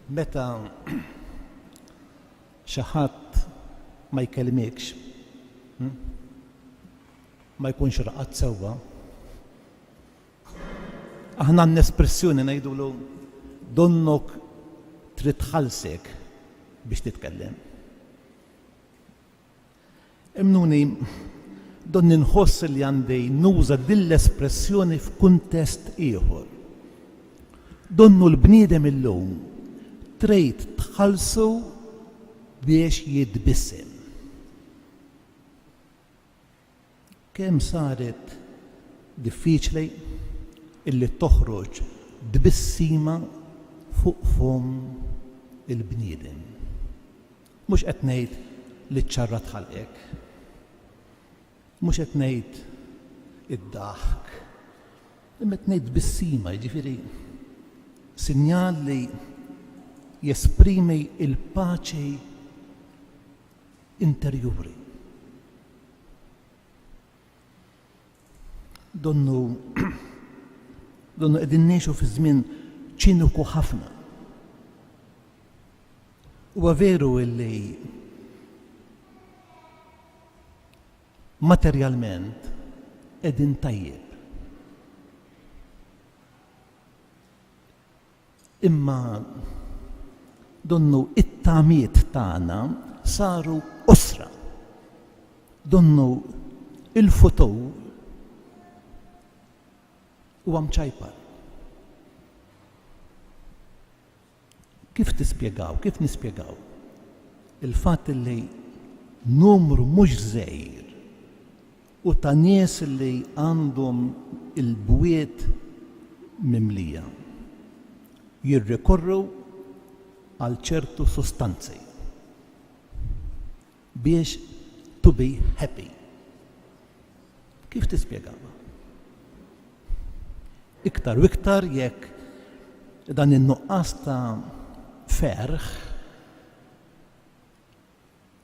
Meta xi ħadd ma jkellmekx, ma jkunx raqgħat sewwa, aħna għandna espressjoni ngħidulu donnok trid tħallsek biex titkellem. Imnuni donni nħoss li għandi nuża din l-espressjoni f'kuntest ieħor. Donnu l-bniedem illum trid tħallsu biex jitbissem. Kemm saret diffiċli illi toħroġ tbissima fuq fom il-bniedem. Mhux qed ngħid li ċċarrat ħalqek, mhux qed ngħid id-daħk, imma qed ngħid tbissima, jiġifieri sinjal li jesprimi il-paċi interjuri. Donnu qegħdin ngħixu fi żmien ċiniku ħafna. Huwa veru illi materjalment qegħdin tajjeb. Imma donnu it-tamiet tagħna saru osra. Donnu il-futur huwa mċajpar. Kif nispjegaw il-fatt li numru mhux żgħir u ta' nies li għandhom il-bwiet mimlija jirrikorru għal ċertu sostanzi biex to be happy. Kif tispjegawha? Iktar u iktar jekk dan in-nuqqas ta' ferħ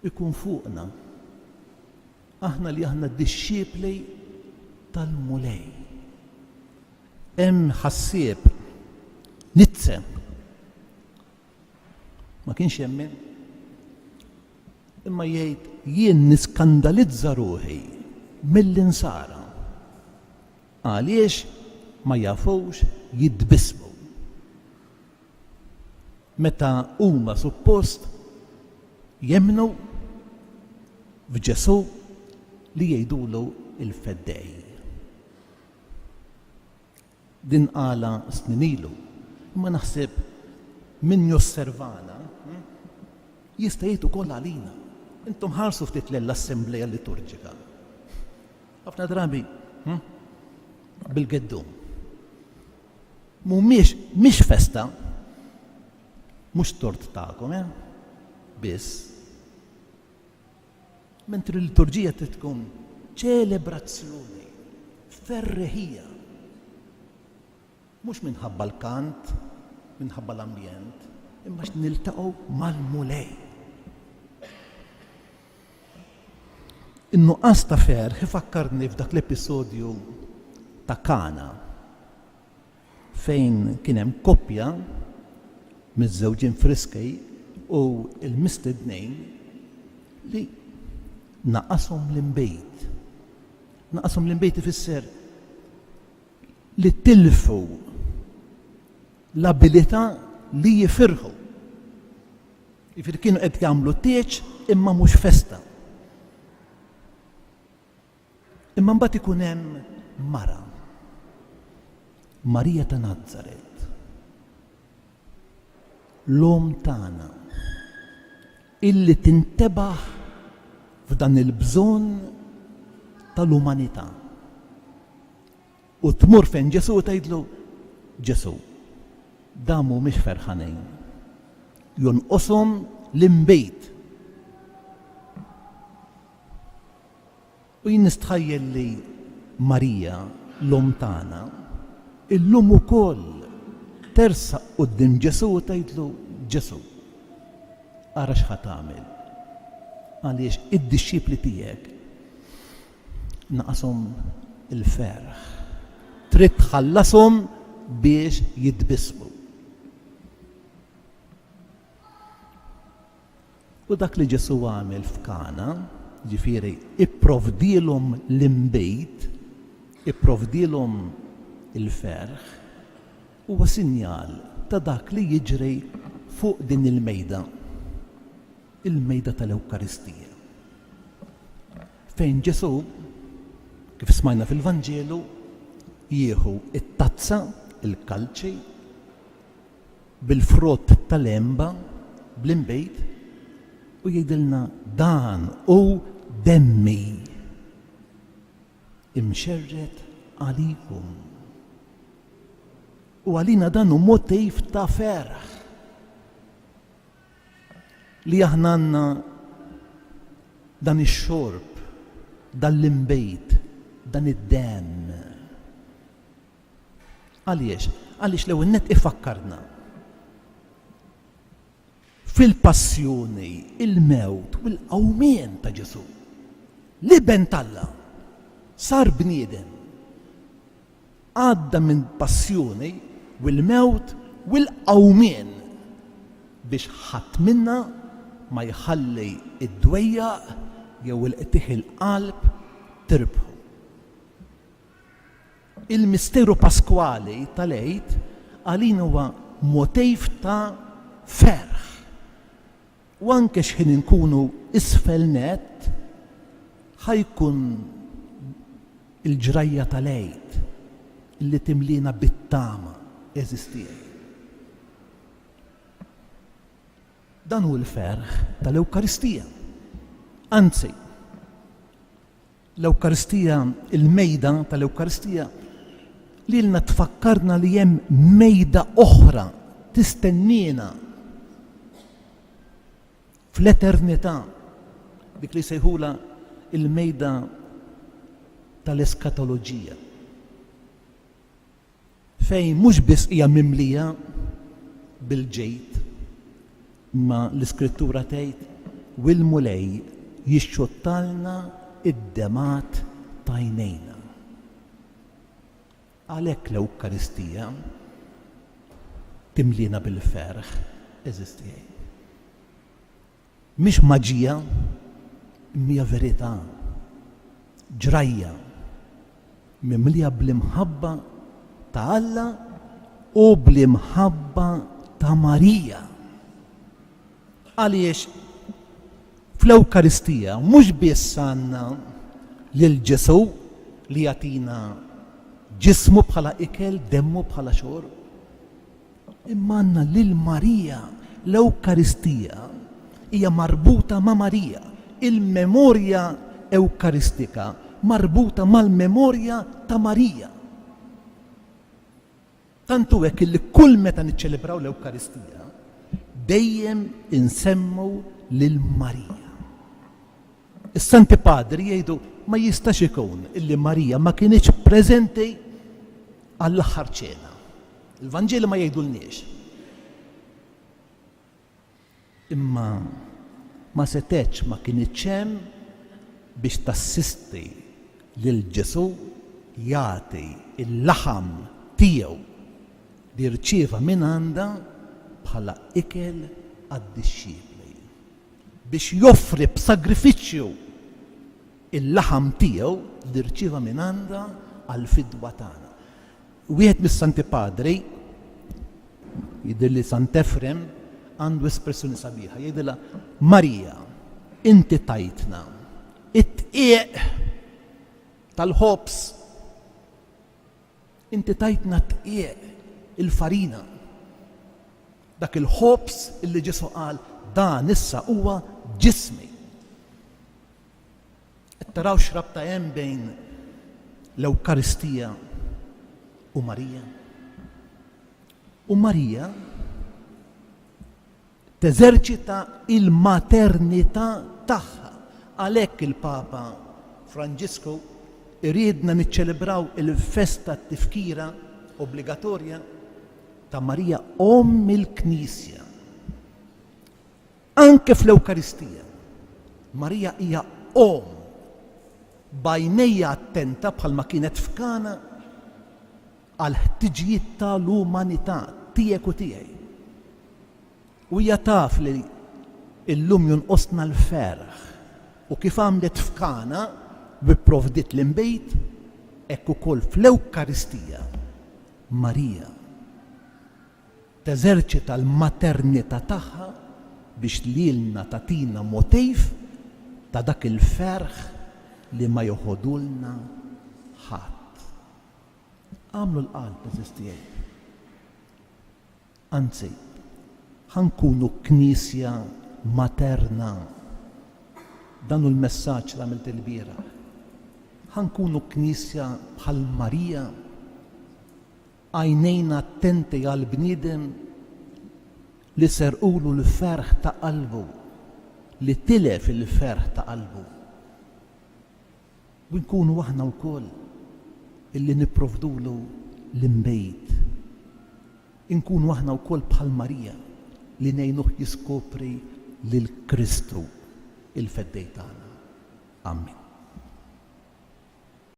ikun fuqna. Aħna li aħna d-disċipli tal-mulej. Hemm ħassieb Nietzsche ma kienx jemmen, imma jgħid jien niskandalizza ruħi mill-insara għaliex ma jafux jitbissmu. Meta huma suppost jemnu f'Ġesu li jgħidulu il-feddej. Din qala snin ilu, imma naħseb min josservana jista' jgħid ukoll għalina. Intom ħarsu ftit l-assembleja liturġika. Ħafna drabi bil-geddum. Mhix festa, mhux tort tagħkom, biss. Mentri l-liturġija trid tkun ċelebrazzjoni, ferreħija. Mhux minħabba l-kant, minħabba l-ambjent, imma niltaqgħu mal-mulej. In-nuqqas ta' ferħ ifakkarni f'dak l-episodju ta' Kana fejn kien hemm koppja miż-żewġien friskej u l-mistednejn li naqashom l-imbejt. Naqashom l-imbejt ifisser li tilfu l-abilità li jifirħu. Jifieri kienu qed jagħmlu tieġ imma mhux festa. Imma mbagħad ikun hemm mara, Marija ta' Nazzaret, l-om tagħna, illi tintebaħ f'dan il-bżonn tal-umanità. U tmur fejn Ġesu tgħidlu, Ġesu, dan mhumiex ferħanin. Jonqoshom l-imbejt. U jien nistħajjel li Marija, l-om tagħna, illum ukoll tersaq quddiem Ġesu u tgħidlu, Ġesu, ara x'ħad tagħmel. Għaliex id-disċipli tiegħek naqashom il-ferħ. Trid tħallashom biex jitbissmu. U dak li Ġesu għamel f'Kana, ġifieri ipprovdilhom l-imbejt, ipprovdilhom il-ferħ, huwa sinjal ta' dak li jiġri fuq din il-mejda, il-mejda tal-Ewkaristija. Fejn Ġesu, kif smajna fil-Vanġelu, jieħu it-tazza, il-kalċi, bil-frott tal-emba, bl-imbejt, u jgħidilna dan u demmi imxerret għalikum. U għalina dan u motiv ta' ferħ li aħna għandna dan ix-xorb, dan l-imbejt, dan id-dem. Għaliex? Għaliex l-ewwel nett ifakkarna fil-passjoni, il-mewt u l-qawmien ta' Ġesu. Li ben Alla sar bniedem. Għadda minn passjoni u l-mewt u l-qawmien biex ħadd minna ma jħalli id-dwejjaq jew il-qtieħ il-qalb tirbħu. Il-misteru paskwali tal-Għid għalin huwa motiv ta' ferħ. U anke x'ħin inkunu isfel net ħajkun il-ġrajja tal-Għid illi timlina bit-tama eżistijaj. Dan hu l-ferħ tal-Ewkaristija. Anzi, l-Ewkaristija, il-mejda tal-Ewkaristija lilna tfakkarna li hemm mejda oħra tistennina fl-eternità, dik li sejħula il-mejda tal-eskatoloġija. Fejn mhux biss hija mimlija bil-ġejt, ma l-Iskrittura tgħid u l-mulej jixxottalna id-demat ta' għajnejna. Għalhekk l-Ewkaristija timlina bil-ferħ eżistijaj. Mhix maġija, mija verità, ġrajja, mimlija bl-imħabba ta' Alla u bl-imħabba ta' Marija. Għaliex fl-Ewkaristija mhux biss għandna lil Ġesu li jagħtina ġismu bħala ikel, demmu bħala xorb, imma għandna lil Marija. L-Ewkaristija hija marbuta ma' Marija. Il-memorja ewkaristika marbuta mal-memorja ta' Marija. Tantu hekk li kull meta niċċelebraw l-Ewkaristija dejjem insemmu lil Marija. Is-Santi Padri jgħidu ma jistax ikun illi Marija ma kienx preżenti għall-aħħar ċena. Il-Vanġeli ma jgħidulniex. Imma ma setgħetx ma kienx hemm biex tassisti lil Ġesu jagħti il-laħam tiegħu li rċieva minn għandha bħala ikel għad-dixxiepli. Biex joffri b'sagrifiċċju il-laħam tiegħu li rċieva minn għandha għall-fidwa tagħna. Wieħed mis-Santi Padri, jidhirli Sant Efrem, għandu espressjoni sabiħa, jgħidilha Marija, inti tajtna it-tqieq tal-ħobs, inti tajtna tqieq il-farina, dak il-ħobs illi Ġesu qal dan issa huwa ġismi. Taraw x'rabta hemm bejn l-Ewkaristija u Marija. U Marija teżerċita il-maternità tagħha. Għalhekk il-Papa Franġisku iriedna niċċelebraw il-festa t-tifkira obbligatorja ta' Marija Omm il-Knisja. Anke fl-Ewkaristija, Marija hija Omm, bajnejja attenta bħalma kienet f'Kana għal ħtiġijiet tal-umanità tiegħek u tiegħi. U hija taf li illum jonqosna l-ferħ u kif għamlet f'Kana bi provdiet l-imbejt, hekk ukoll fl-Ewkaristija Marija teżerċita l-maternità tagħha biex lilna tatina motiv ta' dak il-ferħ li ma joħodulna ħadd. Għamlu l-qalb eżistijaj. Anzi, ħankunu knisja materna. Dan hu l-messaġġ li għamilt il-bieraħ. Ħankunu knisja bħal Marija, għajnejna attenti għal-bniedem li serqulu l-ferħ ta' qalbu, li tilef il-ferħ ta' qalbu. U nkunu aħna wkoll illi nipprovdulu l-imbejt. Nkunu aħna wkoll bħal Marija li ngħinuh jiskopri lil Kristu il-feddej tagħna. Amen.